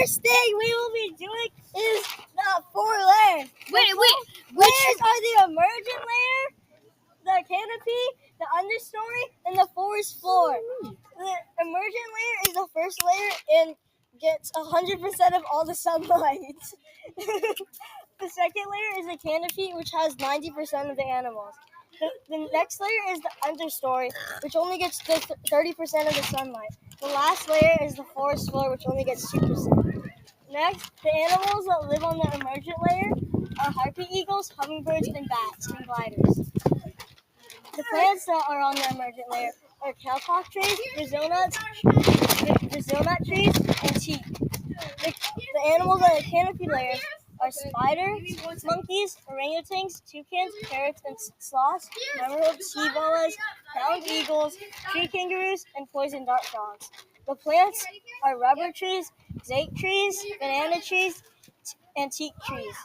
first thing we will be doing is the 4 layers. Wait. Layers are the emergent layer, the canopy, the understory, and the forest floor. The emergent layer is the first layer and gets 100% of all the sunlight. The second layer is the canopy, which has 90% of the animals. The next layer is the understory, which only gets 30% of the sunlight. The last layer is the forest floor, which only gets 2%. Next, the animals that live on the emergent layer are harpy eagles, hummingbirds, and bats, and gliders. The plants that are on the emergent layer are cowpox trees, Brazil nut trees, and teak. The animals on the canopy layers are spiders, monkeys, orangutans, toucans, parrots, and sloths, emeralds, sea boas, ground eagles, tree kangaroos, and poison dart frogs. The plants are rubber trees, date trees, banana trees, and teak trees.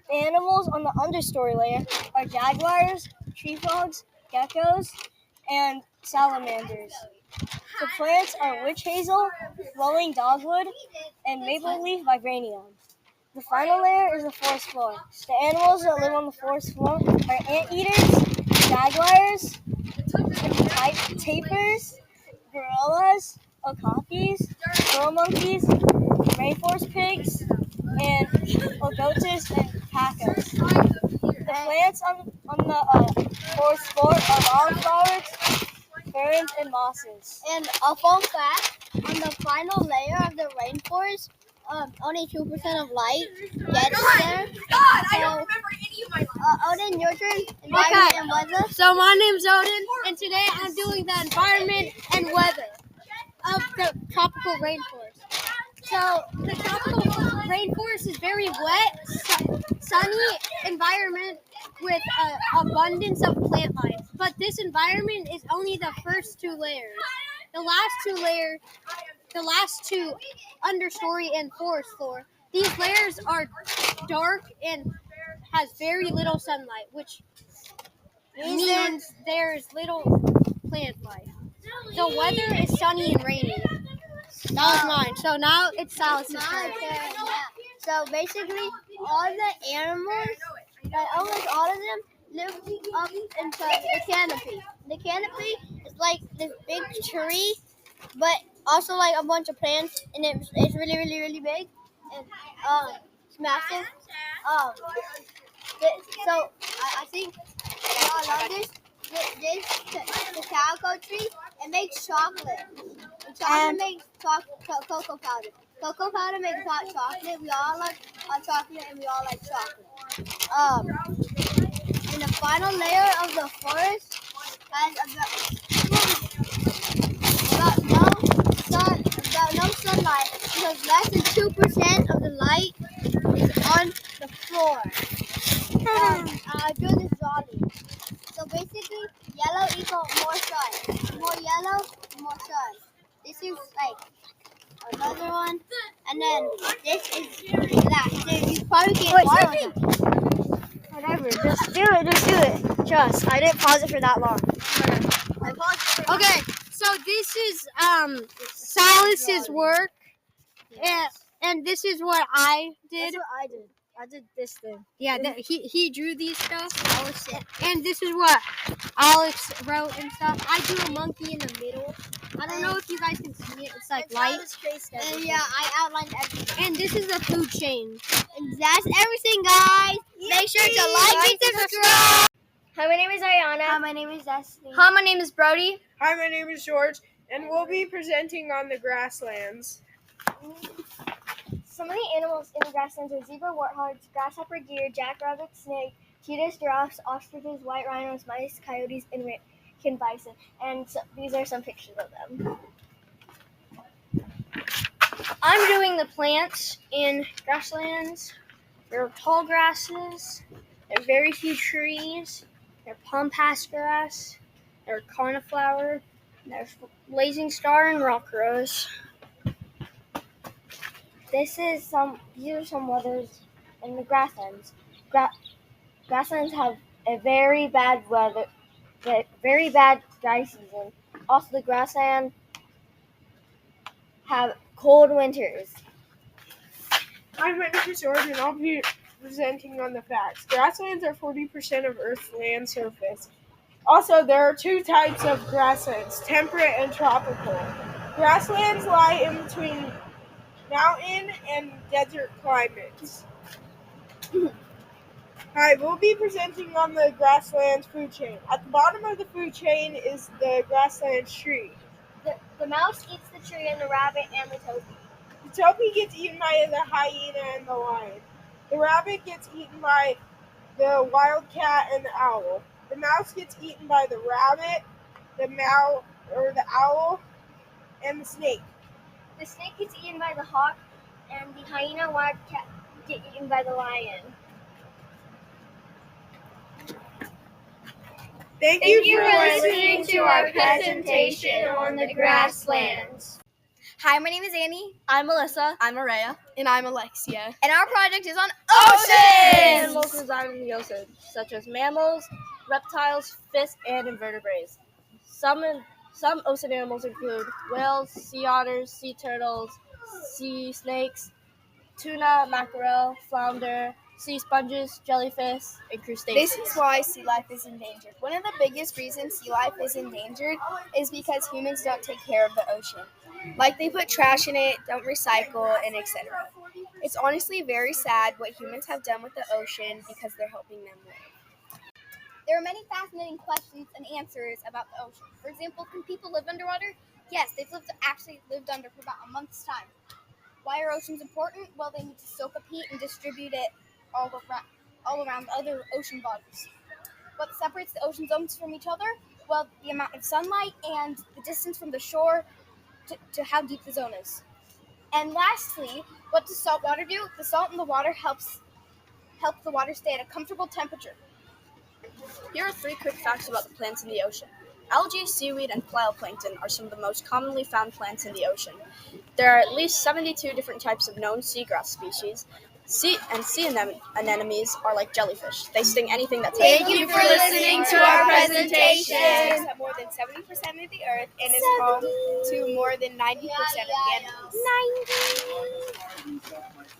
The animals on the understory layer are jaguars, tree frogs, geckos, and salamanders. The plants are witch hazel, flowing dogwood, and maple leaf vibranium. The final layer is the forest floor. The animals that live on the forest floor are anteaters, jaguars, tapirs, gorillas, okapis, squirrel monkeys, rainforest pigs, and ogotas and pacas. The plants on the forest floor are wildflowers, ferns, and mosses. And a fun fact, on the final layer of the rainforest, only 2% of light gets there. God, I don't remember any of my life. Odin, your turn. Environment and weather. So my name's Odin, and today I'm doing the environment and weather of the tropical rainforest. So the tropical rainforest is very wet, sunny environment with an abundance of plant life. But this environment is only the first 2 layers. The last two, understory and forest floor, these layers are dark and has very little sunlight, which means there's little plant life. The weather is sunny and rainy. That was mine. So now it's Silas's turn. So basically, all the animals, almost all of them, live up inside the canopy. The canopy is like this big tree, but also like a bunch of plants, and it's really, really, really big, and it's massive. So I think y'all love this. The cacao tree, it makes chocolate. And chocolate makes cocoa powder. Cocoa powder makes hot chocolate. We all like hot chocolate, and we all like chocolate. And the final layer of the forest has about no sunlight, because less than 2% of the light is on the floor. I drew this drawing. So basically, yellow equals more sun. More yellow, more sun. This is like another one, and then this is that. So you probably can't follow that. Whatever, just do it. Trust, I didn't pause it for that long. I paused it for Okay, so this is Silas's work, and this is what I did. That's what I did. I did this thing. Yeah, he drew these stuff. That was sick. And this is what Alex wrote and stuff. I drew a monkey in the middle. I don't know if you guys can see it. It's like light. And yeah, I outlined everything. And this is the food chain. And that's everything, guys. Make sure to like and subscribe. Hi, my name is Ariana. Hi, my name is Destiny. Hi, my name is Brody. Hi, my name is George, and we'll be presenting on the grasslands. Some of the animals in the grasslands are zebra, warthogs, grasshopper, deer, jackrabbit, snake, cheetahs, giraffes, ostriches, white rhinos, mice, coyotes, and American bison. And so, these are some pictures of them. I'm doing the plants in grasslands. There are tall grasses. There are very few trees. There's pampas grass. There's cornflower. There's blazing star and rock rose. These are some weathers in the grasslands. Grasslands have a very bad dry season. Also, the grassland have cold winters. I'm Mr. Sword, and I'll be presenting on the facts. Grasslands are 40% of Earth's land surface. Also, there are two types of grasslands, temperate and tropical. Grasslands lie in between mountain and desert climates. Hi, we'll be presenting on the grasslands food chain. At the bottom of the food chain is the grasslands tree. The mouse eats the tree and the rabbit and the topi. The topi gets eaten by the hyena and the lion. The rabbit gets eaten by the wildcat and the owl. The mouse gets eaten by the rabbit, the owl, and the snake. The snake gets eaten by the hawk, and the hyena and wildcat get eaten by the lion. Thank Thank you you for for listening to our presentation on the grasslands. Hi, my name is Annie. I'm Melissa. I'm Araya. And I'm Alexia. And our project is on Animals oceans! reside in the ocean, such as mammals, reptiles, fish, and invertebrates. Some ocean animals include whales, sea otters, sea turtles, sea snakes, tuna, mackerel, flounder, sea sponges, jellyfish, and crustaceans. This is why sea life is endangered. One of the biggest reasons sea life is endangered is because humans don't take care of the ocean. Like they put trash in it, don't recycle, and etc. It's honestly very sad what humans have done with the ocean because they're helping them live. There are many fascinating questions and answers about the ocean. For example, can people live underwater? Yes, they've actually lived under for about a month's time. Why are oceans important? Well, they need to soak up heat and distribute it all around other ocean bodies. What separates the ocean zones from each other? Well, the amount of sunlight and the distance from the shore to how deep the zone is. And lastly, what does salt water do? The salt in the water helps the water stay at a comfortable temperature. Here are 3 quick facts about the plants in the ocean. Algae, seaweed, and phytoplankton are some of the most commonly found plants in the ocean. There are at least 72 different types of known seagrass species. Sea anemones are like jellyfish. They sting anything that touches them. Thank you for listening to our presentation. Oceans have more than 70% of the earth and is home to more than 90% of the animals.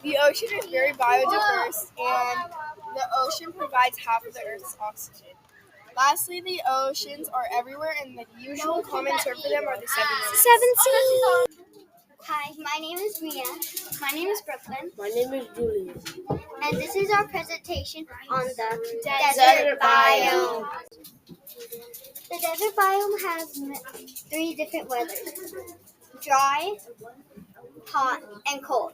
The ocean is very biodiverse, and the ocean provides half of the Earth's oxygen. Lastly, the oceans are everywhere, and the usual common term for them are the 7 seas. Hi, my name is Mia. My name is Brooklyn. My name is Julius. And this is our presentation on the Desert biome. The desert biome has 3 different weathers: dry, hot, and cold.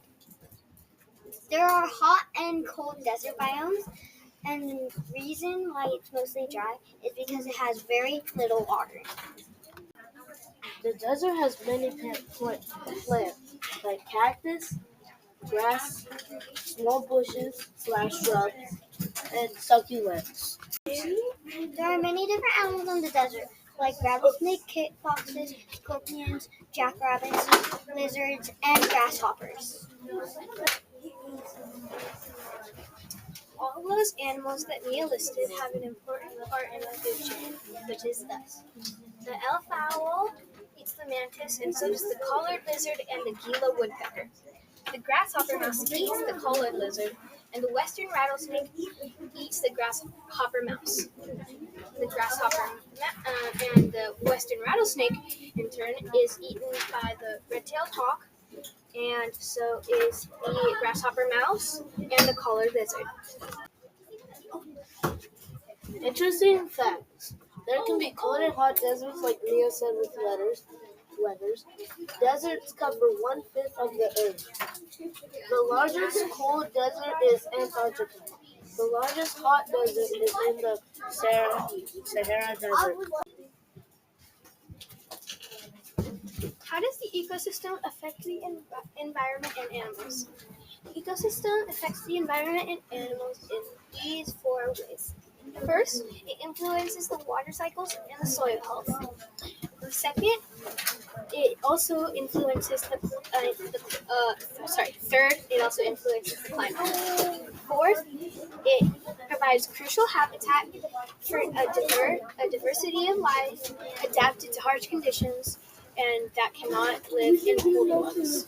There are hot and cold desert biomes, and the reason why it's mostly dry is because it has very little water. The desert has many plants like cactus, grass, small bushes / shrubs, and succulents. There are many different animals in the desert, like rattlesnake, kit foxes, scorpions, jackrabbits, lizards, and grasshoppers. All those animals that Mia listed have an important part in the food chain, which is thus. The elf owl eats the mantis, and so does the collared lizard and the Gila woodpecker. The grasshopper mouse eats the collared lizard, and the western rattlesnake eats the grasshopper mouse. The grasshopper and the western rattlesnake, in turn, is eaten by the red-tailed hawk, and so is the grasshopper mouse and the collared lizard. Interesting facts. There can be cold and hot deserts, like Mia said, with weathers. Deserts cover 1/5 of the Earth. The largest cold desert is Antarctica. The largest hot desert is in the Sahara Desert. How does the ecosystem affect the environment and animals? The ecosystem affects the environment and animals in these 4 ways. First, it influences the water cycles and the soil health. Second, it also influences third, it also influences the climate. Fourth, it provides crucial habitat for a diversity of life adapted to harsh conditions and that cannot live in colder ones.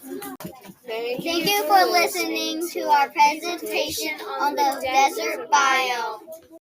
Thank you for listening to our presentation on the desert biome.